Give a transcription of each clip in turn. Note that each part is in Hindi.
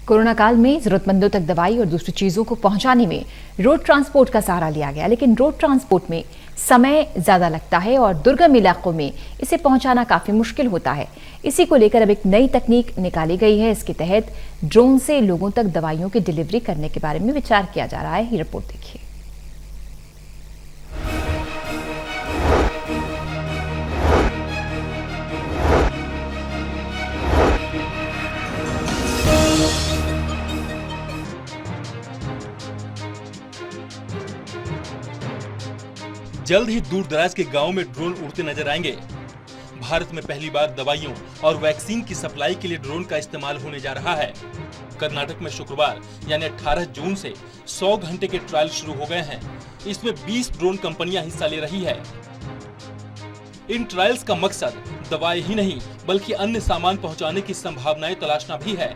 कोरोना काल में जरूरतमंदों तक दवाई और दूसरी चीजों को पहुंचाने में रोड ट्रांसपोर्ट का सहारा लिया गया, लेकिन रोड ट्रांसपोर्ट में समय ज्यादा लगता है और दुर्गम इलाकों में इसे पहुंचाना काफी मुश्किल होता है। इसी को लेकर अब एक नई तकनीक निकाली गई है। इसके तहत ड्रोन से लोगों तक दवाइयों की डिलीवरी करने के बारे में विचार किया जा रहा है। ये रिपोर्ट देखिए। जल्द ही दूर दराज के गांव में ड्रोन उड़ते नजर आएंगे। भारत में पहली बार दवाइयों और वैक्सीन की सप्लाई के लिए ड्रोन का इस्तेमाल होने जा रहा है। कर्नाटक में शुक्रवार यानी 18 जून से 100 घंटे के ट्रायल शुरू हो गए हैं। इसमें 20 ड्रोन कंपनियां हिस्सा ले रही है। इन ट्रायल्स का मकसद दवाई ही नहीं बल्कि अन्य सामान पहुंचाने की संभावनाएं तलाशना भी है।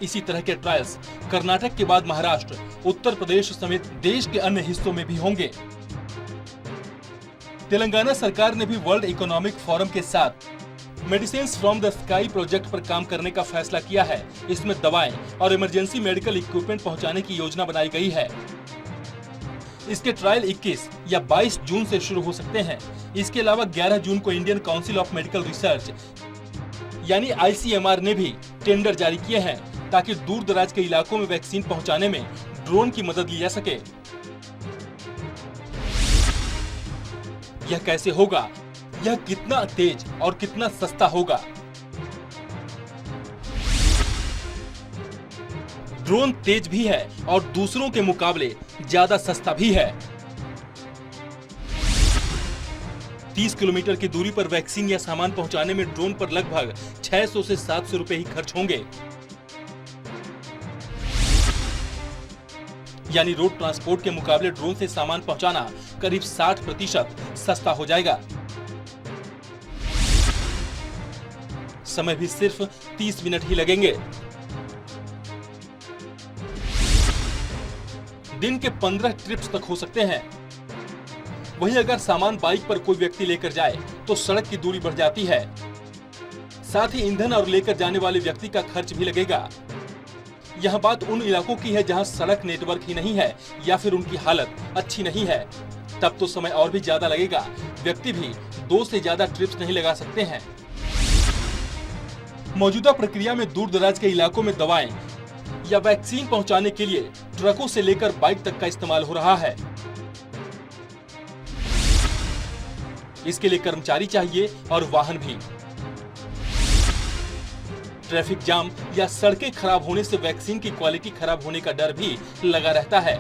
इसी तरह के ट्रायल्स कर्नाटक के बाद महाराष्ट्र, उत्तर प्रदेश समेत देश के अन्य हिस्सों में भी होंगे। तेलंगाना सरकार ने भी वर्ल्ड इकोनॉमिक फोरम के साथ medicines from the sky project पर काम करने का फैसला किया है। इसमें दवाएं और इमरजेंसी मेडिकल इक्विपमेंट पहुंचाने की योजना बनाई गई है। इसके ट्रायल 21 या 22 जून से शुरू हो सकते हैं। इसके अलावा 11 जून को Indian council of medical research यानी ICMR ने भी टेंडर जारी किए हैं ताकि दूर दराज के इलाकों में वैक्सीन पहुंचाने में ड्रोन की मदद ली जा सके। यह कैसे होगा? यह कितना तेज और कितना सस्ता होगा? ड्रोन तेज भी है और दूसरों के मुकाबले ज्यादा सस्ता भी है। 30 किलोमीटर की दूरी पर वैक्सीन या सामान पहुंचाने में ड्रोन पर लगभग 600 से 700 रुपए ही खर्च होंगे। यानी रोड ट्रांसपोर्ट के मुकाबले ड्रोन से सामान पहुंचाना करीब 60% सस्ता हो जाएगा। समय भी सिर्फ 30 मिनट ही लगेंगे। दिन के 15 ट्रिप्स तक हो सकते हैं। वहीं अगर सामान बाइक पर कोई व्यक्ति लेकर जाए तो सड़क की दूरी बढ़ जाती है। साथ ही ईंधन और लेकर जाने वाले व्यक्ति का खर्च भी लगेगा। यह बात उन इलाकों की है जहां सड़क नेटवर्क ही नहीं है या फिर उनकी हालत अच्छी नहीं है। तब तो समय और भी ज्यादा लगेगा। व्यक्ति भी 2 से ज्यादा ट्रिप्स नहीं लगा सकते हैं। मौजूदा प्रक्रिया में दूर दराज के इलाकों में दवाएं या वैक्सीन पहुंचाने के लिए ट्रकों से लेकर बाइक तक का इस्तेमाल हो रहा है। इसके लिए कर्मचारी चाहिए और वाहन भी। ट्रैफिक जाम या सड़कें खराब होने से वैक्सीन की क्वालिटी खराब होने का डर भी लगा रहता है।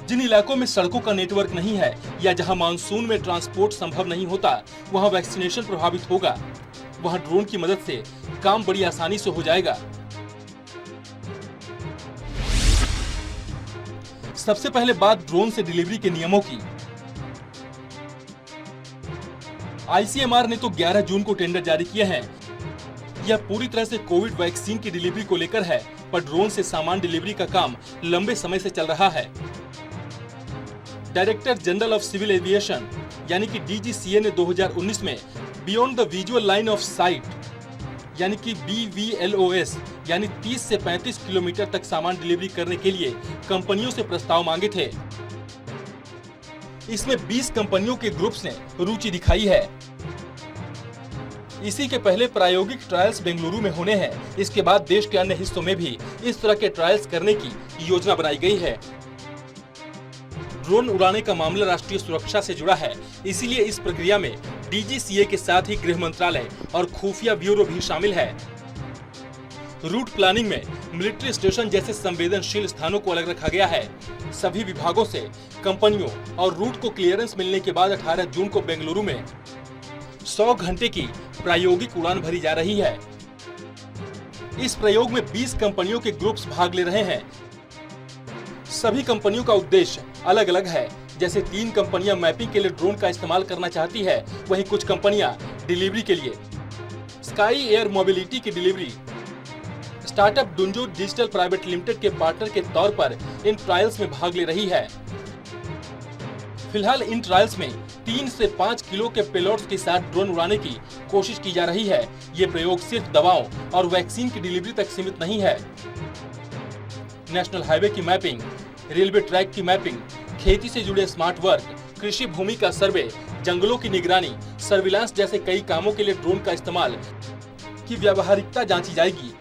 जिन इलाकों में सड़कों का नेटवर्क नहीं है या जहां मानसून में ट्रांसपोर्ट संभव नहीं होता, वहां वैक्सीनेशन प्रभावित होगा। वहां ड्रोन की मदद से काम बड़ी आसानी से हो जाएगा। सबसे पहले बात ड्रोन से डिलीवरी के नियमों की। ICMR ने तो 11 जून को टेंडर जारी किए हैं। यह पूरी तरह से कोविड वैक्सीन की डिलीवरी को लेकर है, पर ड्रोन से सामान डिलीवरी का काम लंबे समय से चल रहा है। Director general of civil aviation यानी कि DGCA ने 2019 में beyond the visual line of sight यानी कि BVLOS यानी 30 से 35 किलोमीटर तक सामान डिलीवरी करने के लिए कंपनियों से प्रस्ताव मांगे थे। इसमें 20 कंपनियों के ग्रुप्स ने रुचि दिखाई है। इसी के पहले प्रायोगिक ट्रायल्स बेंगलुरु में होने हैं। इसके बाद देश के अन्य हिस्सों में भी इस तरह के ट्रायल्स करने की योजना बनाई गई है। ड्रोन उड़ाने का मामला राष्ट्रीय सुरक्षा से जुड़ा है, इसीलिए इस प्रक्रिया में DGCA के साथ ही गृह मंत्रालय और खुफिया ब्यूरो भी शामिल है। रूट प्लानिंग में मिलिट्री स्टेशन जैसे संवेदनशील स्थानों को अलग रखा गया है। सभी विभागों से कंपनियों और रूट को क्लियरेंस मिलने के बाद 18 जून को बेंगलुरु में 100 घंटे की प्रायोगिक उड़ान भरी जा रही है। इस प्रयोग में 20 कंपनियों के ग्रुप्स भाग ले रहे हैं। सभी कंपनियों का उद्देश्य अलग अलग है। जैसे 3 कंपनियां मैपिंग के लिए ड्रोन का इस्तेमाल करना चाहती है, वहीं कुछ कंपनियां डिलीवरी के लिए। स्काई एयर मोबिलिटी की delivery startup Dunzo digital private limited के पार्टनर के तौर पर इन ट्रायल्स में भाग ले रही है। फिलहाल इन ट्रायल्स में 3 से 5 किलो के पेलोड्स के साथ ड्रोन उड़ाने की कोशिश की जा रही है। ये प्रयोग सिर्फ दवाओं और वैक्सीन की डिलीवरी तक सीमित नहीं है। नेशनल हाईवे की मैपिंग, रेलवे ट्रैक की मैपिंग, खेती से जुड़े स्मार्ट वर्क, कृषि भूमि का सर्वे, जंगलों की निगरानी, सर्विलांस जैसे कई कामों के लिए ड्रोन का इस्तेमाल की व्यावहारिकता जांची जाएगी।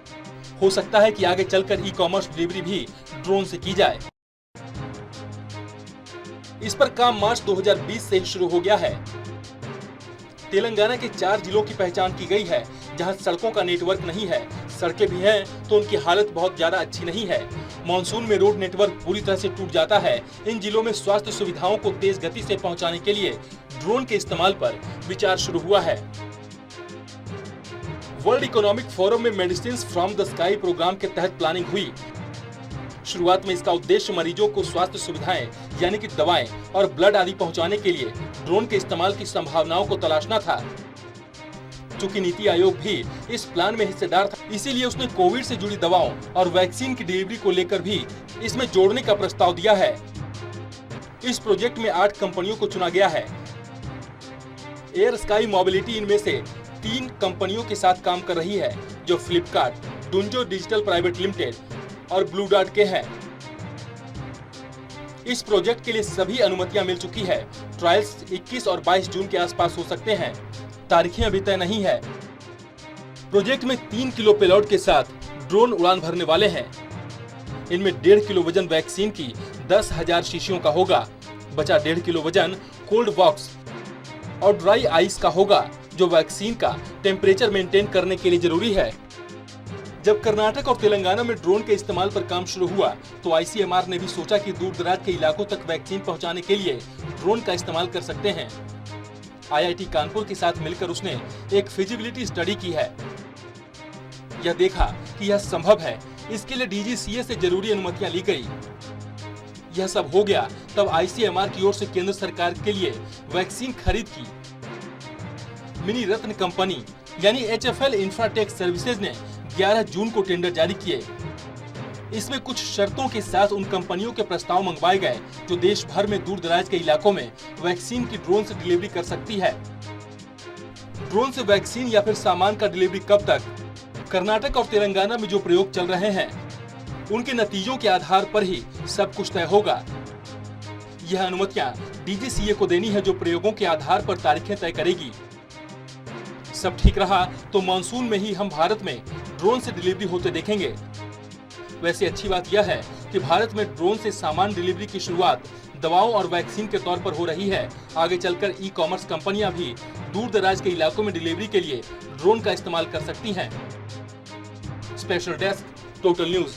हो सकता है कि आगे चलकर ई-कॉमर्स डिलीवरी भी ड्रोन से की जाए। इस पर काम मार्च 2020 से ही शुरू हो गया है। तेलंगाना के 4 जिलों की पहचान की गई है जहां सड़कों का नेटवर्क नहीं है। सड़कें भी हैं तो उनकी हालत बहुत ज्यादा अच्छी नहीं है। मॉनसून में रोड नेटवर्क पूरी तरह से टूट जाता है। इन जिलों में स्वास्थ्य सुविधाओं को तेज गति से पहुंचाने के लिए ड्रोन के इस्तेमाल पर विचार शुरू हुआ है। वर्ल्ड इकोनॉमिक फोरम में medicine from the sky programme के तहत प्लानिंग हुई। शुरुआत में इसका उद्देश्य मरीजों को स्वास्थ्य सुविधाएं यानी कि दवाएं और ब्लड आदि पहुंचाने के लिए ड्रोन के इस्तेमाल की संभावनाओं को तलाशना था। चूंकि नीति आयोग भी इस प्लान में हिस्सेदार था, इसीलिए उसने कोविड से जुड़ी दवाओं और वैक्सीन की डिलीवरी को लेकर भी इसमें जोड़ने का प्रस्ताव दिया है। इस प्रोजेक्ट में 8 कंपनियों को चुना गया है। एयर स्काई मोबिलिटी इनमें से 3 कंपनियों के साथ काम कर रही है, जो Flipkart, Dunzo digital private limited और ब्लू डार्ट के हैं। इस प्रोजेक्ट के लिए सभी अनुमतियां मिल चुकी है। ट्रायल्स 21 और 22 जून के आसपास हो सकते हैं। तारीखें अभी तय नहीं है। प्रोजेक्ट में 3 किलो पेलोड के साथ ड्रोन उड़ान भरने वाले हैं। इनमें 1.5 किलो वजन वैक्सीन की 10,000 शीशियों का होगा। बचा 1.5 किलो वजन कोल्ड बॉक्स और ड्राई आइस का होगा, जो वैक्सीन का टेम्परेचर मेंटेन करने के लिए जरूरी है। जब कर्नाटक और तेलंगाना में ड्रोन के इस्तेमाल पर काम शुरू हुआ तो आईसीएमआर ने भी सोचा कि दूर दराज के इलाकों तक वैक्सीन पहुंचाने के लिए ड्रोन का इस्तेमाल कर सकते हैं। आईआईटी कानपुर के साथ मिलकर उसने एक फिजिबिलिटी स्टडी की है। यह देखा कि यह संभव है। इसके लिए डीजीसीए से जरूरी अनुमतियां ली गई। यह सब हो गया तब आईसीएमआर की ओर से केंद्र सरकार के लिए वैक्सीन खरीद की। मिनी रत्न कंपनी यानी एचएफएल इंफ्राटेक सर्विसेज ने 11 जून को टेंडर जारी किए। इसमें कुछ शर्तों के साथ उन कंपनियों के प्रस्ताव मंगवाए गए जो देश भर में दूर दराज के इलाकों में वैक्सीन की ड्रोन से डिलीवरी कर सकती है। ड्रोन से वैक्सीन या फिर सामान का डिलीवरी कब तक? कर्नाटक और तेलंगाना में जो प्रयोग चल रहे हैं उनके नतीजों के आधार पर ही सब कुछ तय होगा। यह अनुमतियां डीजीसीए को देनी है, जो प्रयोगों के आधार पर तारीखें तय करेगी। सब ठीक रहा तो मानसून में ही हम भारत में ड्रोन से डिलीवरी होते देखेंगे। वैसे अच्छी बात यह है कि भारत में ड्रोन से सामान डिलीवरी की शुरुआत दवाओं और वैक्सीन के तौर पर हो रही है। आगे चलकर ई-कॉमर्स कंपनियां भी दूर दराज के इलाकों में डिलीवरी के लिए ड्रोन का इस्तेमाल कर सकती हैं। Special desk, total news.